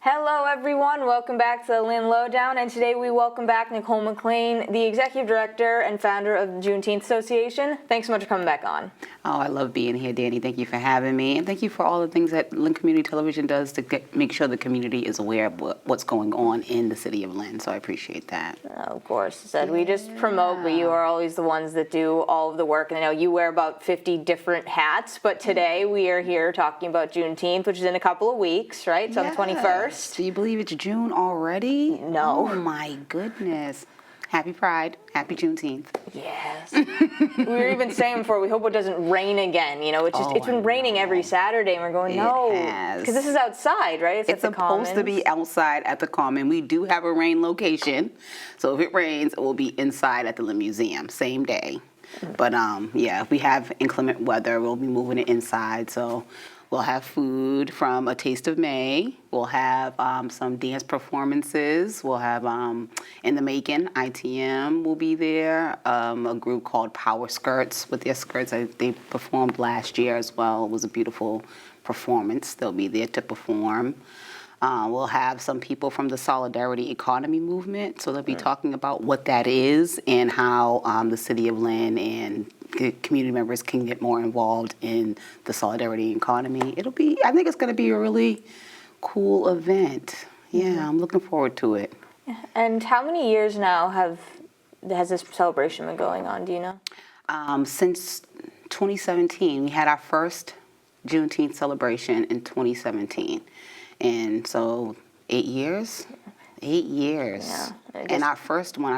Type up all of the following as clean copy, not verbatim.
Hello everyone, welcome back to the Lynn Lowdown, and today we welcome back Nicole McClain, the Executive Director and founder of the Juneteenth Association. Thanks so much for coming back on. Oh, I love being here, Danny. Thank you for having me, and thank you for all the things that Lynn Community Television does to make sure the community is aware of what's going on in the city of Lynn, so I appreciate that. Of course, we just promote, but you are always the ones that do all of the work, and I know you wear about 50 different hats, but today we are here talking about Juneteenth, which is in a couple of weeks, right? So Yes. on the 21st. Do you believe it's June already? No. Oh my goodness. Happy Pride. Happy Juneteenth. Yes. We were even saying before, we hope it doesn't rain again. You know, it's been raining every Saturday, and we're going, no. Because this is outside, right? It's at the supposed to be outside at the Common. We do have a rain location, so if it rains, it will be inside at the Lynn Museum, same day. But yeah, if we have inclement weather, we'll be moving it inside, so we'll have food from A Taste of May. We'll have some dance performances. We'll have In the Making, ITM will be there. A group called Power Skirts with their skirts. They performed last year as well. It was a beautiful performance. They'll be there to perform. We'll have some people from the Solidarity Economy Movement. So they'll be talking about what that is and how the city of Lynn and community members can get more involved in the solidarity economy. I think it's going to be a really cool event. Yeah, I'm looking forward to it. And how many years now has this celebration been going on, do you know? Since 2017, we had our first Juneteenth celebration in 2017. And so 8 years? 8 years. Yeah. And our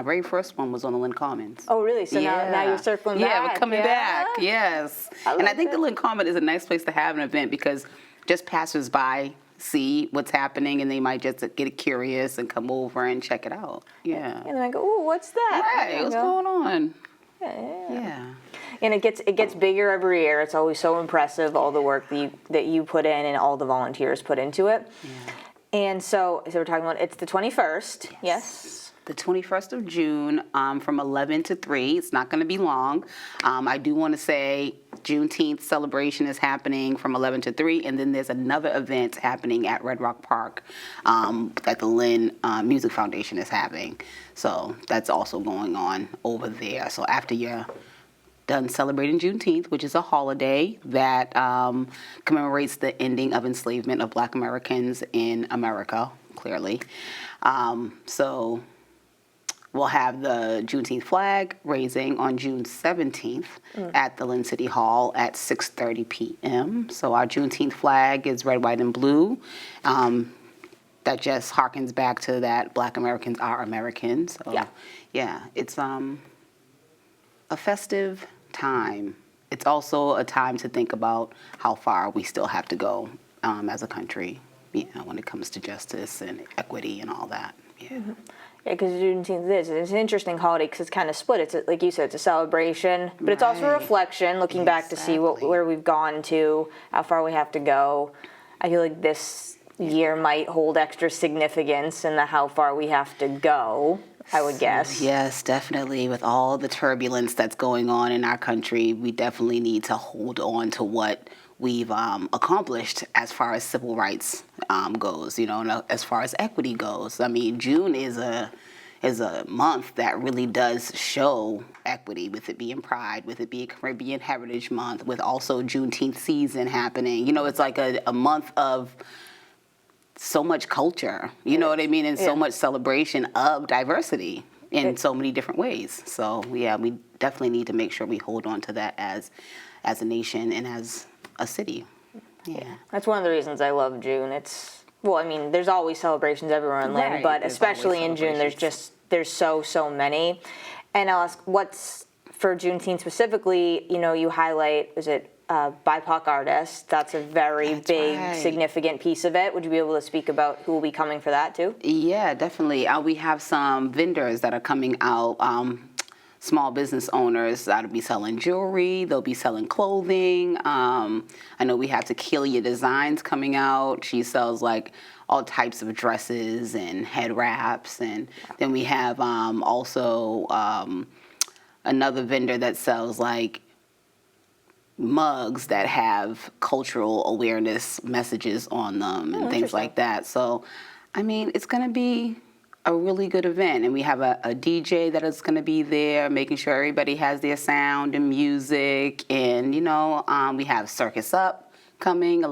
very first one was on the Lynn Commons. Oh, really? So now you're circling back. Yeah, we're coming back, yes. And I think the Lynn Common is a nice place to have an event because just passersby see what's happening and they might just get curious and come over and check it out. Yeah. And then I go, ooh, what's that? Right, what's going on? Yeah. And it gets bigger every year. It's always so impressive, all the work that you put in and all the volunteers put into it. Yeah. And so we're talking about, it's the 21st, yes? The 21st of June from 11 to 3. It's not going to be long. I do want to say Juneteenth celebration is happening from 11 to 3, and then there's another event happening at Red Rock Park that the Lynn Music Foundation is having. So that's also going on over there. So after you're done celebrating Juneteenth, which is a holiday that commemorates the ending of enslavement of Black Americans in America, clearly. So we'll have the Juneteenth flag raising on June 17th at the Lynn City Hall at 6:30 p.m. So our Juneteenth flag is red, white, and blue. That just harkens back to that Black Americans are Americans. So, yeah, it's a festive time. It's also a time to think about how far we still have to go as a country, when it comes to justice and equity and all that. Yeah. Mm-hmm. Yeah, because Juneteenth it's an interesting holiday because it's kind of split. It's like you said, it's a celebration, but it's also a reflection, looking back to see where we've gone to, how far we have to go. I feel like this year might hold extra significance in how far we have to go, I would guess. Yes, definitely. With all the turbulence that's going on in our country, we definitely need to hold on to what we've accomplished as far as civil rights goes, and as far as equity goes. I mean, June is a month that really does show equity, with it being Pride, with it being Caribbean Heritage Month, with also Juneteenth season happening. It's like a month of so much culture, you know what I mean, and so much celebration of diversity in so many different ways. So yeah, we definitely need to make sure we hold on to that as a nation and as a city. Yeah. That's one of the reasons I love June. There's always celebrations everywhere in Lynn, but especially in June, there's so many. And I'll ask, what's for Juneteenth specifically? You highlight, is it BIPOC artists? That's a very big, significant piece of it. Would you be able to speak about who will be coming for that too? Yeah, definitely. We have some vendors that are coming out, small business owners that'll be selling jewelry. They'll be selling clothing. I know we have Tequila Designs coming out. She sells like all types of dresses and head wraps. And then we have also another vendor that sells like mugs that have cultural awareness messages on them and things like that. So I mean, it's going to be a really good event, and we have a DJ that is going to be there, making sure everybody has their sound and music, and we have Circus Up coming,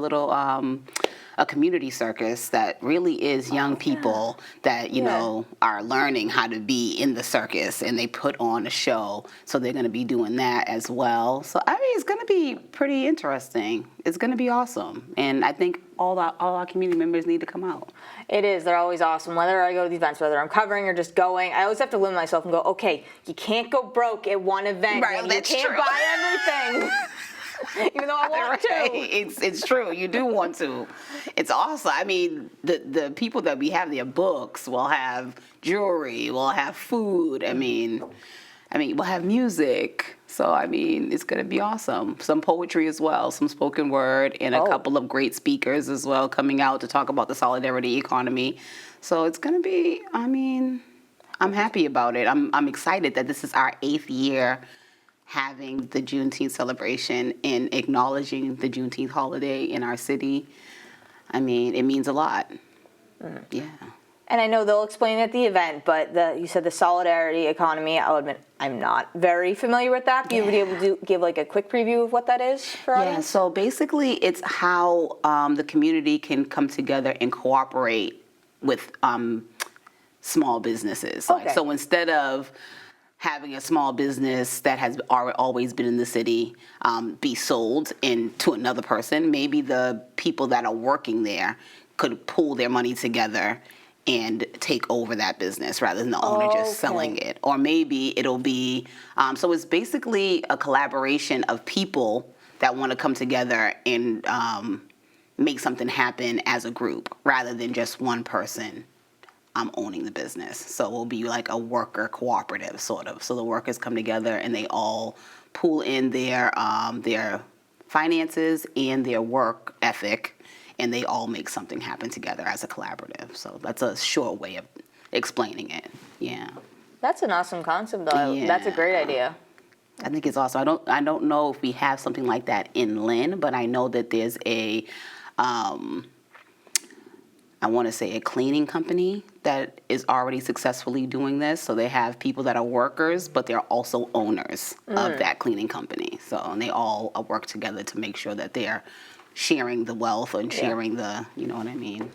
a community circus that really is young people that are learning how to be in the circus, and they put on a show, so they're going to be doing that as well. So I mean, it's going to be pretty interesting. It's going to be awesome, and I think all our community members need to come out. It is. They're always awesome. Whether I go to these events, whether I'm covering or just going, I always have to limit myself and go, okay, you can't go broke at one event. Right, when that's you can't true. buy everything. Even though I want to. It's true. You do want to. It's awesome. I mean, the people that we have their books will have jewelry, will have food. I mean, we'll have music. So, I mean, it's going to be awesome. Some poetry as well, some spoken word, and a couple of great speakers as well coming out to talk about the solidarity economy. So it's going to be, I mean, I'm happy about it. I'm excited that this is our 8th year having the Juneteenth celebration and acknowledging the Juneteenth holiday in our city. I mean, it means a lot. Yeah. And I know they'll explain it at the event, but you said the solidarity economy, I'll admit I'm not very familiar with that. But you would be able to give like a quick preview of what that is for our audience? So basically it's how the community can come together and cooperate with small businesses. Okay. So instead of having a small business that has always been in the city be sold to another person, maybe the people that are working there could pool their money together and take over that business rather than the owner just selling it. Or maybe it'll be, so it's basically a collaboration of people that want to come together and make something happen as a group rather than just one person owning the business. So it will be like a worker cooperative sort of. So the workers come together and they all pool in their finances and their work ethic, and they all make something happen together as a collaborative. So that's a short way of explaining it. Yeah. That's an awesome concept, though. Yeah. That's a great idea. I think it's awesome. I don't know if we have something like that in Lynn, but I know that there's a I want to say a cleaning company that is already successfully doing this. So they have people that are workers, but they're also owners of that cleaning company. So and they all work together to make sure that they're sharing the wealth and sharing the, you know what I mean,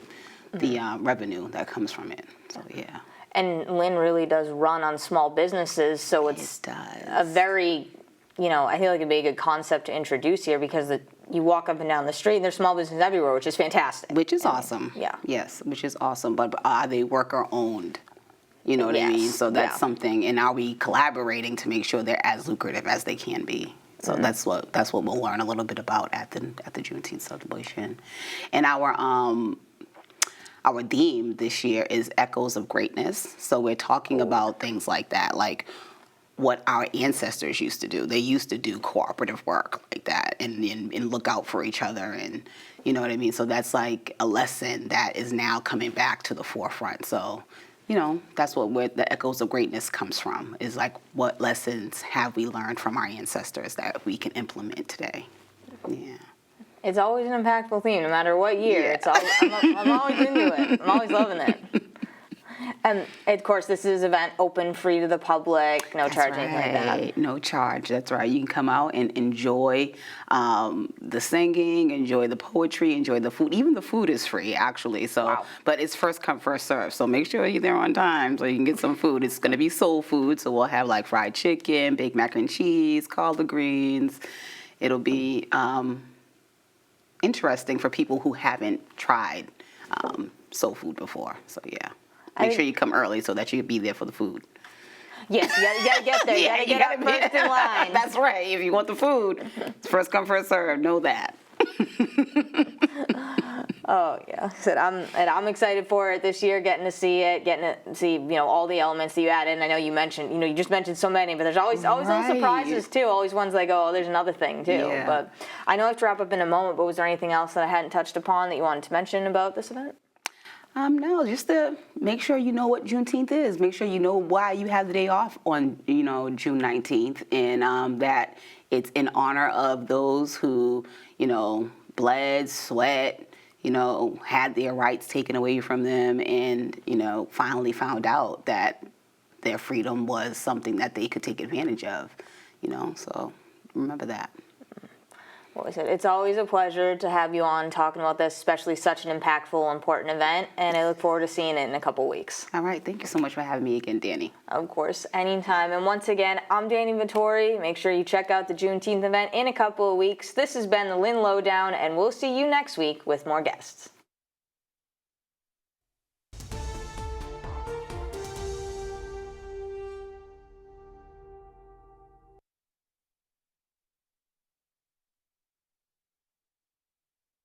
the revenue that comes from it. So yeah. And Lynn really does run on small businesses, so it's a very, I feel like it'd be a good concept to introduce here because you walk up and down the street and there's small businesses everywhere, which is fantastic. Which is awesome. Yeah. Yes, which is awesome. But are they worker owned? You know what I mean? So that's something. And are we collaborating to make sure they're as lucrative as they can be? So that's what we'll learn a little bit about at the Juneteenth celebration. And our theme this year is Echoes of Greatness. So we're talking about things like that, like what our ancestors used to do. They used to do cooperative work like that and look out for each other, and you know what I mean? So that's like a lesson that is now coming back to the forefront. So, that's where the Echoes of Greatness comes from, is like what lessons have we learned from our ancestors that we can implement today. Yeah. It's always an impactful theme, no matter what year. Yeah. I'm always into it. I'm always loving it. And of course, this is an event open, free to the public, no charge, anything like that. No charge. That's right. You can come out and enjoy the singing, enjoy the poetry, enjoy the food. Even the food is free, actually. So, but it's first come, first serve. So make sure you're there on time so you can get some food. It's going to be soul food, so we'll have like fried chicken, baked mac and cheese, collard greens. It'll be interesting for people who haven't tried soul food before. So yeah. Make sure you come early so that you can be there for the food. Yes, you gotta get there. You gotta get up first in line. That's right. If you want the food, it's first come, first serve. Know that. Oh yeah, I'm excited for it this year. Getting to see it, all the elements that you added. And I know you mentioned, you just mentioned so many, but there's always little surprises too. Always ones like, oh, there's another thing too. Yeah. But I know I have to wrap up in a moment. But was there anything else that I hadn't touched upon that you wanted to mention about this event? No, just to make sure you know what Juneteenth is. Make sure you know why you have the day off on, June 19th, and that it's in honor of those who, bled, sweat, had their rights taken away from them and, finally found out that their freedom was something that they could take advantage of, so remember that. Well, it's always a pleasure to have you on talking about this, especially such an impactful, important event, and I look forward to seeing it in a couple weeks. All right. Thank you so much for having me again, Danny. Of course, anytime. And once again, I'm Danny Vittori. Make sure you check out the Juneteenth event in a couple of weeks. This has been the Lynn Lowdown, and we'll see you next week with more guests.